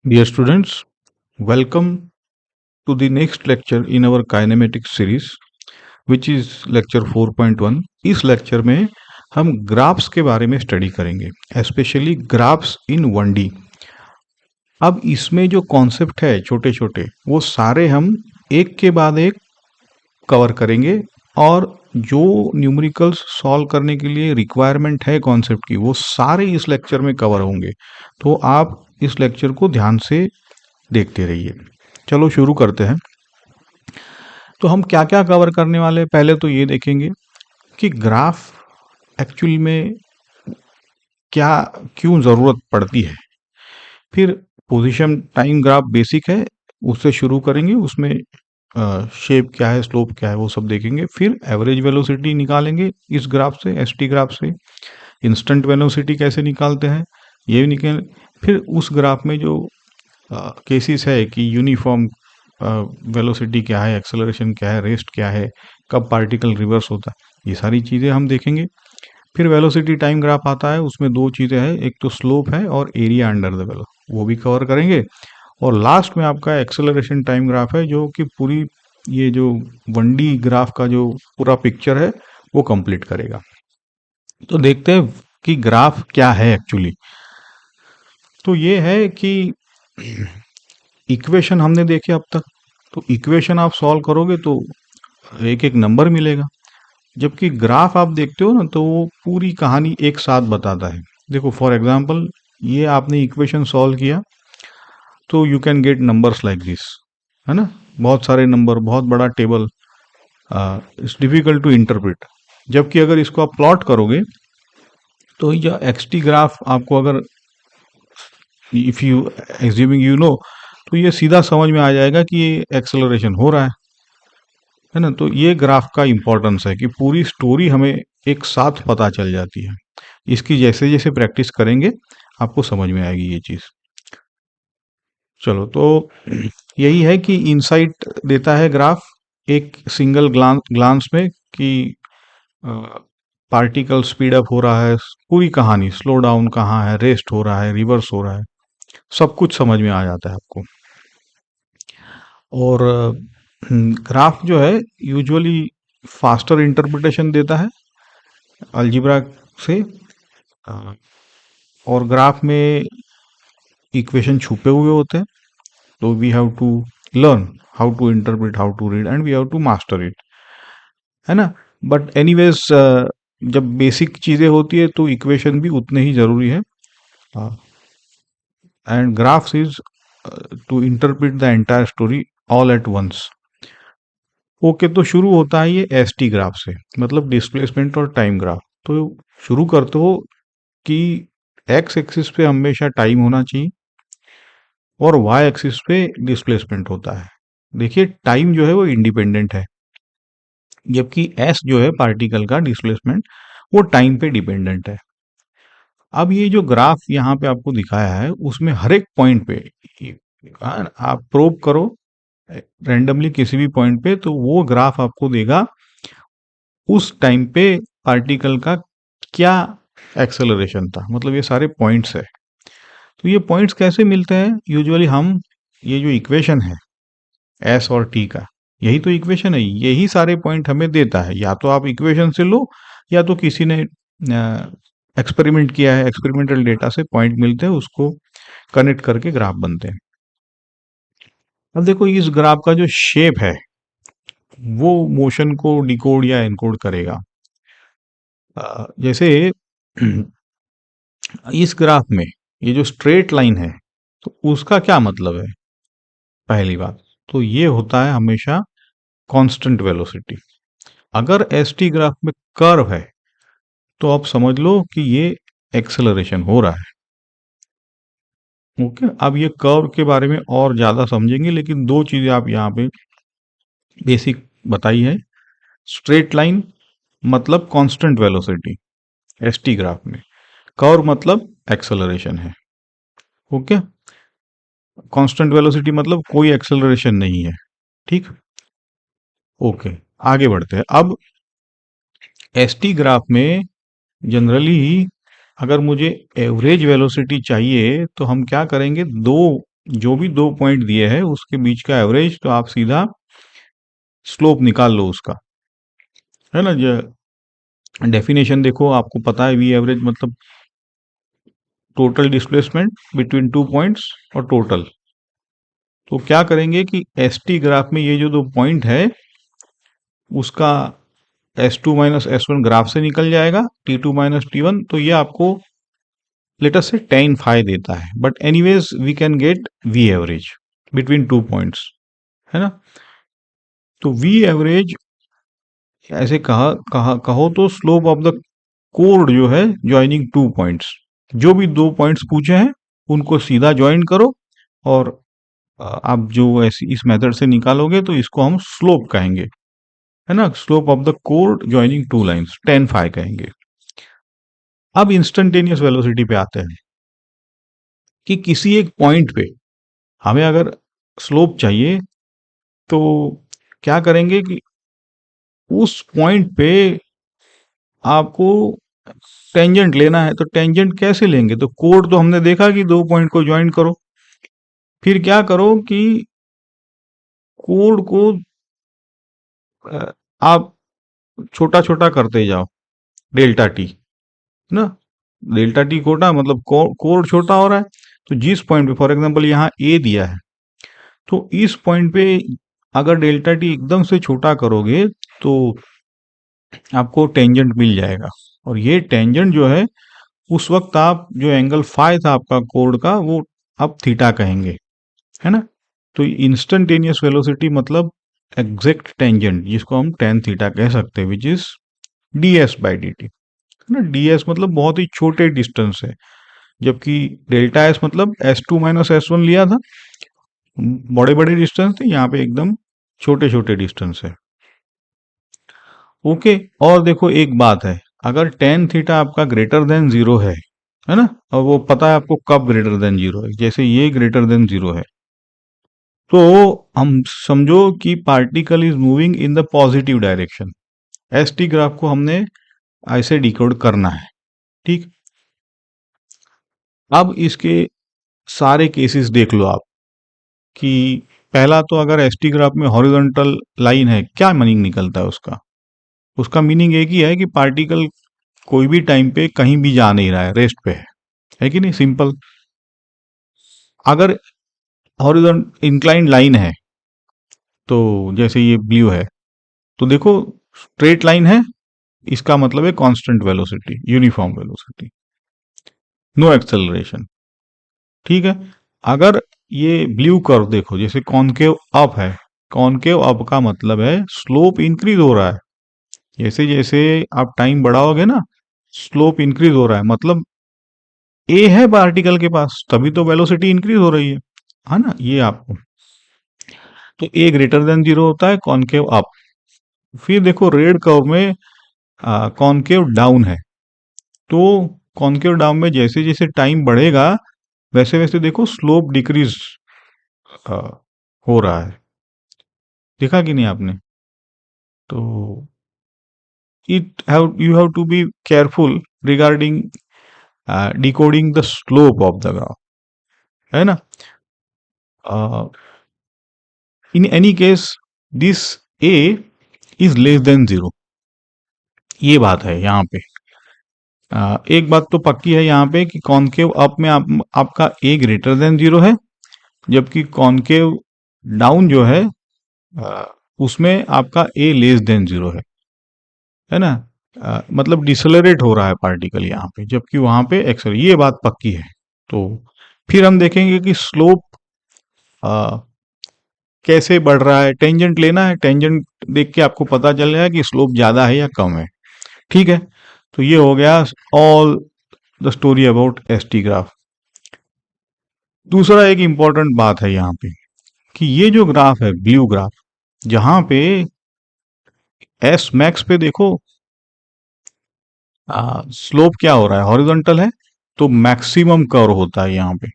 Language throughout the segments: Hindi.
Dear students, welcome to the next lecture in our kinematics series, which is lecture 4.1. इस लेक्चर में हम ग्राफ्स के बारे में स्टडी करेंगे, स्पेशली ग्राफ्स इन 1D। अब इसमें जो कॉन्सेप्ट है छोटे छोटे वो सारे हम एक के बाद एक कवर करेंगे, और जो न्यूमेरिकल्स सॉल्व करने के लिए रिक्वायरमेंट है कॉन्सेप्ट की वो सारे इस लेक्चर में कवर होंगे। तो आप इस लेक्चर को ध्यान से देखते रहिए। चलो शुरू करते हैं। तो हम क्या क्या कवर करने वाले हैं, पहले तो ये देखेंगे कि ग्राफ एक्चुअल में क्या क्यों ज़रूरत पड़ती है। फिर पोजीशन टाइम ग्राफ बेसिक है, उससे शुरू करेंगे। उसमें शेप क्या है, स्लोप क्या है, वो सब देखेंगे। फिर एवरेज वेलोसिटी निकालेंगे इस ग्राफ से, एसटी ग्राफ से। इंस्टेंट वेलोसिटी कैसे निकालते हैं ये भी निकाल। फिर उस ग्राफ में जो केसेस है कि यूनिफॉर्म वेलोसिटी क्या है, एक्सेलरेशन क्या है, रेस्ट क्या है, कब पार्टिकल रिवर्स होता है, ये सारी चीज़ें हम देखेंगे। फिर वेलोसिटी टाइम ग्राफ आता है, उसमें दो चीज़ें हैं, एक तो स्लोप है और एरिया अंडर द वेलो, वो भी कवर करेंगे। और लास्ट में आपका एक्सेलरेशन टाइम ग्राफ है, जो कि पूरी ये जो 1D ग्राफ का जो पूरा पिक्चर है वो कंप्लीट करेगा। तो देखते हैं कि ग्राफ क्या है एक्चुअली। तो ये है कि इक्वेशन हमने देखे अब तक। तो इक्वेशन आप सॉल्व करोगे तो एक एक नंबर मिलेगा, जबकि ग्राफ आप देखते हो ना तो वो पूरी कहानी एक साथ बताता है। देखो फॉर एग्जांपल, ये आपने इक्वेशन सॉल्व किया तो you can get numbers like this, है ना। बहुत सारे नंबर, बहुत बड़ा table, it's difficult to interpret. जबकि अगर इसको आप प्लॉट करोगे तो ये एक्सटी ग्राफ आपको, अगर if you assuming you know, तो ये सीधा समझ में आ जाएगा कि ये एक्सेलरेशन हो रहा है ना। तो ये ग्राफ का इंपॉर्टेंस है कि पूरी स्टोरी हमें एक साथ पता चल जाती है। इसकी जैसे जैसे प्रैक्टिस करेंगे आपको समझ में आएगी ये चीज़। चलो, तो यही है कि इंसाइट देता है ग्राफ एक सिंगल ग्लांस में कि पार्टिकल स्पीड अप हो रहा है, पूरी कहानी, स्लो डाउन कहाँ है, रेस्ट हो रहा है, रिवर्स हो रहा है, सब कुछ समझ में आ जाता है आपको। और ग्राफ जो है यूजुअली फास्टर इंटरप्रिटेशन देता है अलजेब्रा से। अ, और ग्राफ में इक्वेशन छुपे हुए होते हैं, तो we have to learn how to interpret, how to read, and we have to master it, है ना। बट एनीवेज, जब बेसिक चीज़ें होती है तो इक्वेशन भी उतने ही ज़रूरी है। And graphs is to interpret the entire story all at once. Okay, तो शुरू होता है ये एस टी ग्राफ से, मतलब डिस्प्लेसमेंट और टाइम ग्राफ। तो शुरू करते हो कि एक्स एक्सिस पे हमेशा टाइम होना चाहिए और वाई एक्सिस पे डिस्प्लेसमेंट होता है। देखिए टाइम जो है वो इंडिपेंडेंट है, जबकि एस जो है पार्टिकल का डिस्प्लेसमेंट, वो टाइम पे डिपेंडेंट है। अब ये जो ग्राफ यहाँ पे आपको दिखाया है उसमें हर एक पॉइंट पे आप प्रोब करो रैंडमली किसी भी पॉइंट पे, तो वो ग्राफ आपको देगा उस टाइम पे पार्टिकल का क्या एक्सेलरेशन था। मतलब ये सारे पॉइंट्स है। तो ये पॉइंट्स कैसे मिलते हैं, यूजुअली हम, ये जो इक्वेशन है एस और टी का, यही तो इक्वेशन है, यही सारे पॉइंट हमें देता है। या तो आप इक्वेशन से लो, या तो किसी ने एक्सपेरिमेंट किया है, एक्सपेरिमेंटल डेटा से पॉइंट मिलते हैं, उसको कनेक्ट करके ग्राफ बनते हैं। अब देखो इस ग्राफ का जो शेप है वो मोशन को डिकोड या एनकोड करेगा। जैसे इस ग्राफ में ये जो स्ट्रेट लाइन है तो उसका क्या मतलब है, पहली बात तो ये होता है हमेशा कांस्टेंट वेलोसिटी। अगर एस टी ग्राफ में कर्व है तो आप समझ लो कि ये एक्सेलरेशन हो रहा है। ओके, अब ये कर्व के बारे में और ज़्यादा समझेंगे, लेकिन दो चीज़ें आप यहाँ पे बेसिक बताई है। स्ट्रेट लाइन मतलब constant velocity S T graph में, कर्व मतलब एक्सेलरेशन है। ओके, कांस्टेंट वेलोसिटी मतलब कोई एक्सेलरेशन नहीं है। ठीक, ओके, आगे बढ़ते हैं। अब एस टी ग्राफ में जनरली अगर मुझे एवरेज वेलोसिटी चाहिए तो हम क्या करेंगे, दो जो भी 2 पॉइंट दिए हैं उसके बीच का एवरेज, तो आप सीधा स्लोप निकाल लो उसका, है ना। जो डेफिनेशन देखो, आपको पता है वी एवरेज मतलब टोटल डिस्प्लेसमेंट बिटवीन 2 पॉइंट्स और टोटल। तो क्या करेंगे कि एस टी ग्राफ में ये जो 2 पॉइंट है उसका S2 माइनस S1 ग्राफ से निकल जाएगा, T2 माइनस T1, तो ये आपको लेटस से tan phi देता है। But anyways we can get V average between 2 points, है ना। तो V एवरेज ऐसे कहो तो स्लोप ऑफ द कोड जो है ज्वाइनिंग 2 पॉइंट्स, जो भी 2 पॉइंट्स पूछे हैं उनको सीधा ज्वाइन करो, और आप जो ऐसी इस मेथड से निकालोगे तो इसको हम स्लोप कहेंगे, है ना। Slope of the code joining 2 lines tan phi कहेंगे। अब इंस्टेंटेनियस वेलोसिटी पे आते हैं कि किसी एक पॉइंट पे हमें अगर स्लोप चाहिए तो क्या करेंगे कि उस पॉइंट पे आपको टेंजेंट लेना है। तो टेंजेंट कैसे लेंगे, तो कोड तो हमने देखा कि 2 पॉइंट को ज्वाइन करो। फिर क्या करो कि कोड को आप छोटा छोटा करते जाओ, डेल्टा टी, ना। डेल्टा टी छोटा मतलब कोड छोटा हो रहा है। तो जिस पॉइंट पे फॉर एग्जांपल यहाँ ए दिया है, तो इस पॉइंट पे अगर डेल्टा टी एकदम से छोटा करोगे तो आपको टेंजेंट मिल जाएगा। और ये टेंजेंट जो है उस वक्त आप जो एंगल फाई था आपका कोड का, वो आप थीटा कहेंगे, है ना। तो इंस्टेंटेनियस वेलोसिटी मतलब एग्जैक्ट टेंजेंट, जिसको हम टेन थीटा कह सकते हैं, which is D S by D T, है ना। डी एस मतलब बहुत ही छोटे डिस्टेंस है, जबकि डेल्टा एस मतलब S2 माइनस S1 लिया था, बड़े बड़े डिस्टेंस थे, यहाँ पे एकदम छोटे छोटे डिस्टेंस है। ओके। और देखो एक बात है, अगर टेन थीटा आपका ग्रेटर देन जीरो है ना, और वो पता है आपको कब ग्रेटर देन जीरो है, जैसे ये ग्रेटर देन जीरो है, तो हम समझो कि particle is moving in the positive direction. S T graph को हमने ऐसे डिकोड करना है, ठीक। अब इसके सारे केसेस देख लो आप, कि पहला तो अगर एस टी ग्राफ में हॉरिजॉन्टल लाइन है, क्या मीनिंग निकलता है उसका। उसका मीनिंग एक ही है कि पार्टिकल कोई भी टाइम पे कहीं भी जा नहीं रहा है, रेस्ट पे है कि नहीं, सिंपल। अगर हॉरिजॉन्टल इंक्लाइंड लाइन है, तो जैसे ये ब्लू है, तो देखो स्ट्रेट लाइन है, इसका मतलब है constant velocity, uniform velocity, no acceleration, ठीक है। अगर ये ब्लू कर्व देखो, जैसे कॉनकेव अप है, कॉनकेव अप का मतलब है स्लोप इंक्रीज हो रहा है। जैसे जैसे आप टाइम बढ़ाओगे ना, स्लोप इंक्रीज हो रहा है, मतलब ए है पार्टिकल के पास, तभी तो वेलोसिटी इंक्रीज हो रही है ना। ये आपको, तो ए ग्रेटर देन जीरो होता है कॉनकेव अप। फिर देखो रेड कर्व में कॉनकेव डाउन है, तो कॉनकेव डाउन में जैसे जैसे टाइम बढ़ेगा वैसे वैसे देखो स्लोप डिक्रीज हो रहा है, देखा कि नहीं आपने। तो you have to be careful regarding decoding the slope of the graph, है ना। in any case this a is less than zero, ये बात है यहाँ पे। एक बात तो पक्की है यहाँ पे कि कॉनकेव अप में आपका a ग्रेटर देन जीरो है, जबकि कॉनकेव डाउन जो है उसमें आपका a लेस देन जीरो है ना। मतलब डिसलरेट हो रहा है पार्टिकल यहाँ पे, जबकि वहां पे एक्सेल, ये बात पक्की है। तो फिर हम देखेंगे कि स्लोप कैसे बढ़ रहा है। टेंजेंट लेना है, टेंजेंट देख के आपको पता चल जाएगा कि स्लोप ज्यादा है या कम है, ठीक है। तो ये हो गया all the story about S T graph. दूसरा एक इंपॉर्टेंट बात है यहाँ पे कि ये जो ग्राफ है ब्लू ग्राफ, जहां पे एस मैक्स पे देखो स्लोप क्या हो रहा है, हॉरिजॉन्टल है, तो मैक्सिमम कर्व होता है यहाँ पे।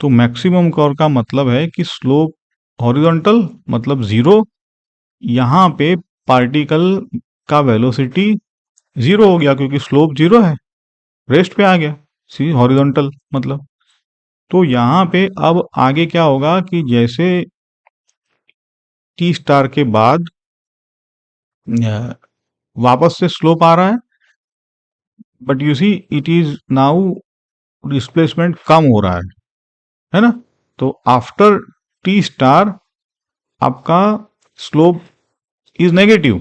तो मैक्सिमम कर्व का मतलब है कि स्लोप हॉरिजॉन्टल मतलब जीरो, यहाँ पे पार्टिकल का वेलोसिटी जीरो हो गया क्योंकि स्लोप जीरो है, रेस्ट पे आ गया, सी हॉरिजॉन्टल मतलब। तो यहाँ पे अब आगे क्या होगा कि जैसे टी स्टार के बाद वापस से स्लोप आ रहा है, but you see it is now displacement कम हो रहा है ना। तो आफ्टर टी स्टार आपका स्लोप इज नेगेटिव,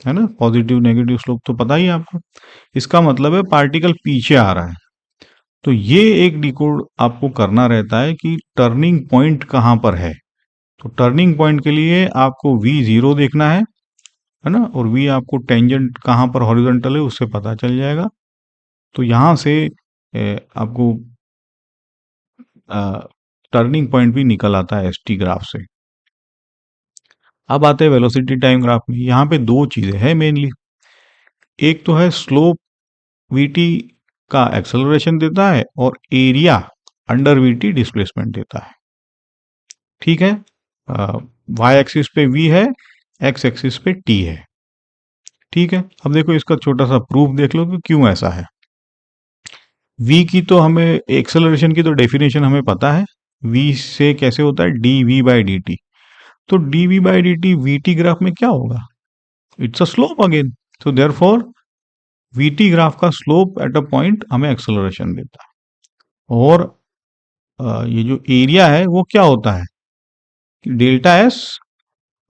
है ना। पॉजिटिव नेगेटिव स्लोप तो पता ही है आपको। इसका मतलब है पार्टिकल पीछे आ रहा है। तो ये एक डिकोड आपको करना रहता है कि टर्निंग पॉइंट कहाँ पर है। तो टर्निंग पॉइंट के लिए आपको V0 देखना है ना, और V आपको टेंजेंट कहाँ पर हॉरिजॉन्टल है उससे पता चल जाएगा। तो यहाँ से आपको टर्निंग पॉइंट भी निकल आता है ST ग्राफ से। अब आते हैं वेलोसिटी टाइम ग्राफ में। यहाँ पे दो चीजें हैं मेनली। एक तो है स्लोप VT का एक्सेलरेशन देता है, और एरिया अंडर VT डिस्प्लेसमेंट देता है। ठीक है, वाई एक्सिस पे V है, एक्स एक्सिस पे T है। ठीक है, अब देखो इसका छोटा सा प्रूफ देख लो कि क्यों ऐसा है। V की तो हमें एक्सेलरेशन की तो डेफिनेशन हमें पता है। V से कैसे होता है, dV/dt। तो dV/dt VT ग्राफ में क्या होगा, इट्स अ स्लोप अगेन। तो देयरफॉर VT ग्राफ का स्लोप एट अ पॉइंट हमें एक्सेलरेशन देता है। और ये जो एरिया है वो क्या होता है, डेल्टा एस।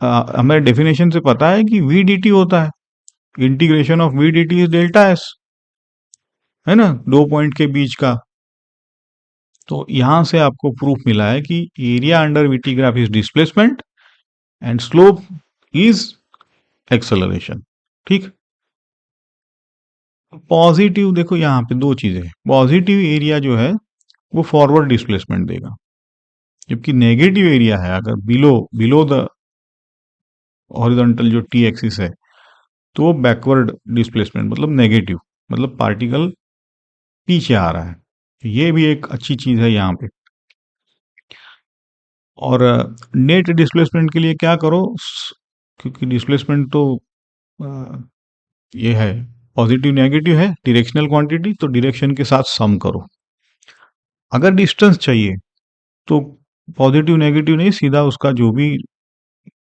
हमें डेफिनेशन से पता है कि VDT होता है, integration of VDT is delta S, है ना, दो पॉइंट के बीच का। तो यहां से आपको प्रूफ मिला है कि area under VT graph is displacement and slope is acceleration. ठीक। पॉजिटिव देखो यहाँ पे दो चीजें हैं। पॉजिटिव एरिया जो है वो फॉरवर्ड डिस्प्लेसमेंट देगा, जबकि नेगेटिव एरिया है अगर बिलो बिलो द हॉरिजॉन्टल जो T एक्सिस है, तो वो बैकवर्ड डिस्प्लेसमेंट मतलब नेगेटिव, मतलब पार्टिकल पीछे आ रहा है। ये भी एक अच्छी चीज है यहाँ पे। और नेट डिस्प्लेसमेंट के लिए क्या करो, क्योंकि डिस्प्लेसमेंट तो ये है पॉजिटिव नेगेटिव है, डायरेक्शनल क्वांटिटी, तो डायरेक्शन के साथ सम करो। अगर डिस्टेंस चाहिए तो पॉजिटिव नेगेटिव नहीं, सीधा उसका जो भी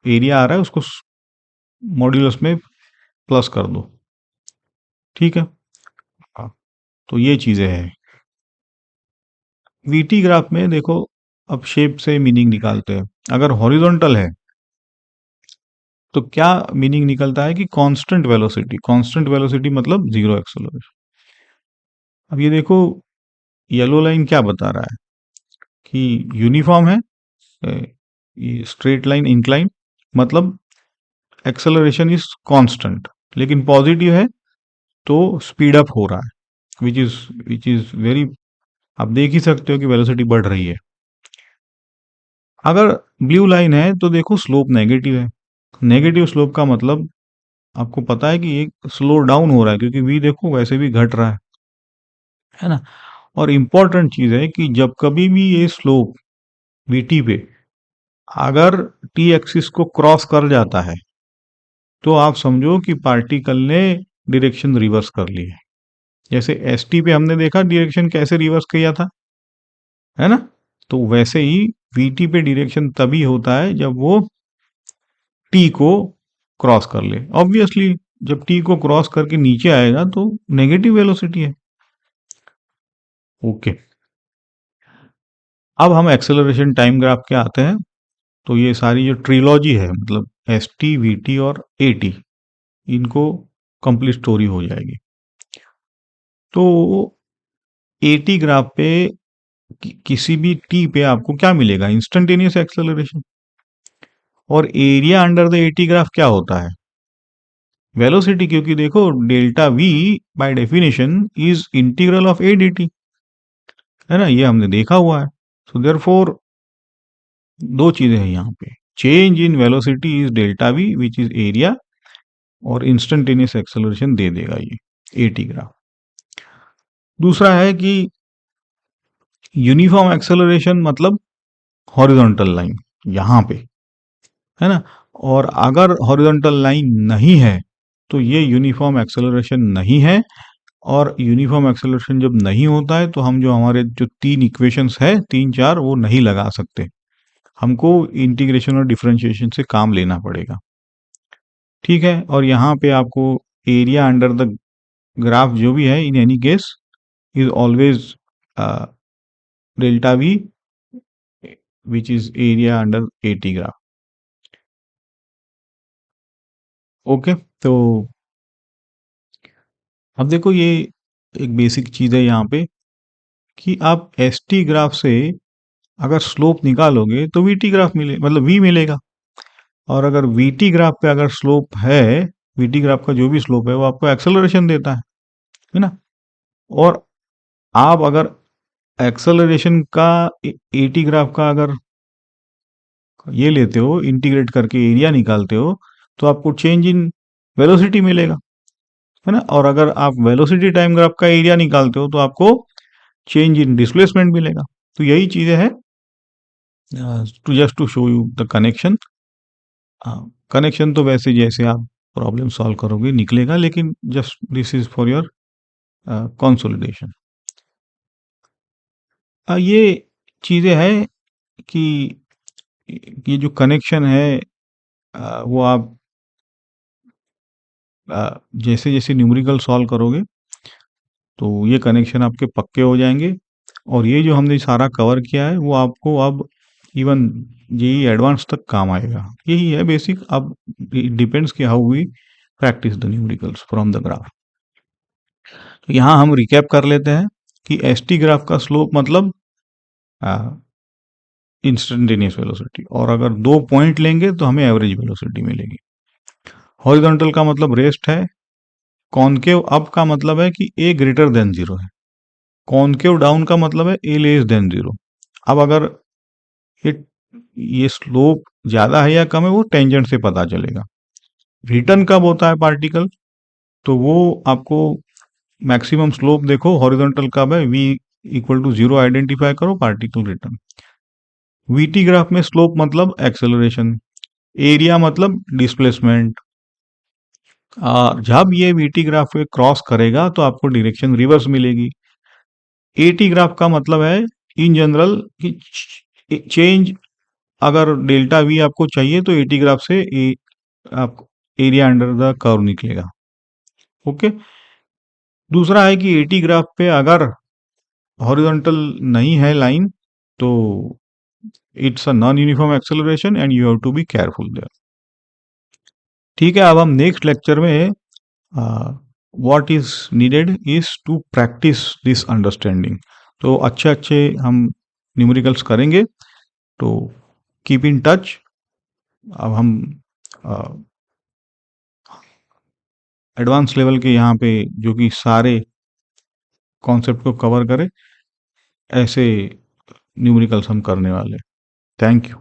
एरिया आ रहा है उसको मॉड्यूलस में प्लस कर दो। ठीक है, हाँ, तो ये चीजें हैं। VT ग्राफ में देखो, अब शेप से मीनिंग निकालते हैं। अगर हॉरिजॉन्टल है तो क्या मीनिंग निकलता है कि कांस्टेंट वेलोसिटी। कांस्टेंट वेलोसिटी मतलब जीरो एक्सेलरेशन। अब ये देखो येलो लाइन क्या बता रहा है कि यूनिफॉर्म है, ये स्ट्रेट लाइन इंक्लाइन, मतलब एक्सेलरेशन इज कांस्टेंट। लेकिन पॉजिटिव है तो स्पीड अप हो रहा है, विच इज वेरी, आप देख ही सकते हो कि वेलोसिटी बढ़ रही है। अगर ब्लू लाइन है तो देखो स्लोप नेगेटिव है। नेगेटिव स्लोप का मतलब आपको पता है कि एक स्लो डाउन हो रहा है, क्योंकि V देखो वैसे भी घट रहा है ना। और इंपॉर्टेंट चीज है कि जब कभी भी ये स्लोप VT पे अगर T एक्सिस को क्रॉस कर जाता है, तो आप समझो कि पार्टिकल ने डायरेक्शन रिवर्स कर ली है। जैसे ST पे हमने देखा डायरेक्शन कैसे रिवर्स किया था, है ना। तो वैसे ही VT पे डायरेक्शन तभी होता है जब वो T को क्रॉस कर ले। ऑब्वियसली जब T को क्रॉस करके नीचे आएगा तो नेगेटिव वेलोसिटी है। ओके, अब हम एक्सेलरेशन टाइम ग्राफ के आते हैं। तो ये सारी जो ट्रिलॉजी है, मतलब ST, VT और AT, इनको कंप्लीट स्टोरी हो जाएगी। तो AT ग्राफ पे किसी भी T पे आपको क्या मिलेगा, इंस्टेंटेनियस एक्सेलरेशन। और area under the AT graph क्या होता है, वेलोसिटी, क्योंकि देखो delta V by definition is integral of A dt, है ना, ये हमने देखा हुआ है। सो देयरफॉर दो चीजें हैं यहाँ पे, change in velocity is delta V which is area, और इंस्टेंटेनियस एक्सेलरेशन दे देगा ये AT ग्राफ। दूसरा है कि यूनिफॉर्म एक्सेलरेशन मतलब हॉरिजॉन्टल लाइन यहाँ पे, है ना। और अगर हॉरिजॉन्टल लाइन नहीं है तो ये यूनिफॉर्म एक्सेलरेशन नहीं है, और यूनिफॉर्म एक्सेलरेशन जब नहीं होता है तो हम जो हमारे जो 3 इक्वेशंस है 3-4 वो नहीं लगा सकते, हमको इंटीग्रेशन और डिफरेंशिएशन से काम लेना पड़ेगा। ठीक है, और यहाँ पे आपको एरिया अंडर द ग्राफ जो भी है in any case is always delta we which is area under eighty graph. Okay, तो अब देखो ये एक बेसिक चीज है यहाँ पे कि आप एस टी ग्राफ से अगर स्लोप निकालोगे तो वी टी ग्राफ मिले मतलब वी मिलेगा, और अगर वी टी ग्राफ पे अगर स्लोप है, वी टी ग्राफ का जो भी स्लोप है वो आपको एक्सेलरेशन देता है ना। और आप अगर एक्सेलरेशन का ए टी ग्राफ का अगर ये लेते हो इंटीग्रेट करके एरिया निकालते हो तो आपको चेंज इन वेलोसिटी मिलेगा, है ना। और अगर आप वेलोसिटी टाइम ग्राफ का एरिया निकालते हो तो आपको चेंज इन डिस्प्लेसमेंट मिलेगा। तो यही चीजें हैं, to just to show you the connection. Connection तो वैसे जैसे आप प्रॉब्लम सॉल्व करोगे निकलेगा, लेकिन just this is for your consolidation. ये चीजें हैं कि ये जो कनेक्शन है वो आप जैसे जैसे न्यूमेरिकल सॉल्व करोगे तो ये कनेक्शन आपके पक्के हो जाएंगे, और ये जो हमने सारा कवर किया है वो आपको अब इवन जेई एडवांस तक काम आएगा। यही है बेसिक। अब डिपेंड्स कि how we practice the numericals from the graph. तो यहाँ हम रिकैप कर लेते हैं कि एस टी ग्राफ का स्लोप मतलब इंस्टेंटेनियस वेलोसिटी, और अगर 2 पॉइंट लेंगे तो हमें एवरेज वेलोसिटी मिलेगी। हॉरिजॉन्टल का मतलब रेस्ट है, कॉनकेव अप का मतलब है कि ए ग्रेटर देन जीरो है, कॉनकेव डाउन का मतलब है ए लेस देन जीरो। अब अगर ये ये स्लोप ज्यादा है या कम है वो टेंजेंट से पता चलेगा। रिटर्न कब होता है पार्टिकल, तो वो आपको मैक्सिमम स्लोप देखो हॉरिजॉन्टल कब है, V equal to zero identify करो, पार्टिकल रिटर्न। वीटी ग्राफ में स्लोप मतलब एक्सेलरेशन, एरिया मतलब डिस्प्लेसमेंट। जब ये वीटी ग्राफ पे क्रॉस करेगा तो आपको डायरेक्शन रिवर्स मिलेगी। एटी ग्राफ का मतलब है इन जनरल कि चेंज, अगर डेल्टा वी आपको चाहिए तो एटी ग्राफ से आपको एरिया अंडर द कर्व निकलेगा। ओके, दूसरा है कि एटी ग्राफ पे अगर हॉरिजॉन्टल नहीं है लाइन तो it's a non uniform acceleration and you have to be careful there. ठीक है, अब हम नेक्स्ट लेक्चर में what is needed is to practice this understanding. तो अच्छे अच्छे हम न्यूमेरिकल्स करेंगे, तो कीप इन टच। अब हम एडवांस लेवल के यहाँ पे जो कि सारे कॉन्सेप्ट को कवर करे ऐसे न्यूमेरिकल्स हम करने वाले। Thank you.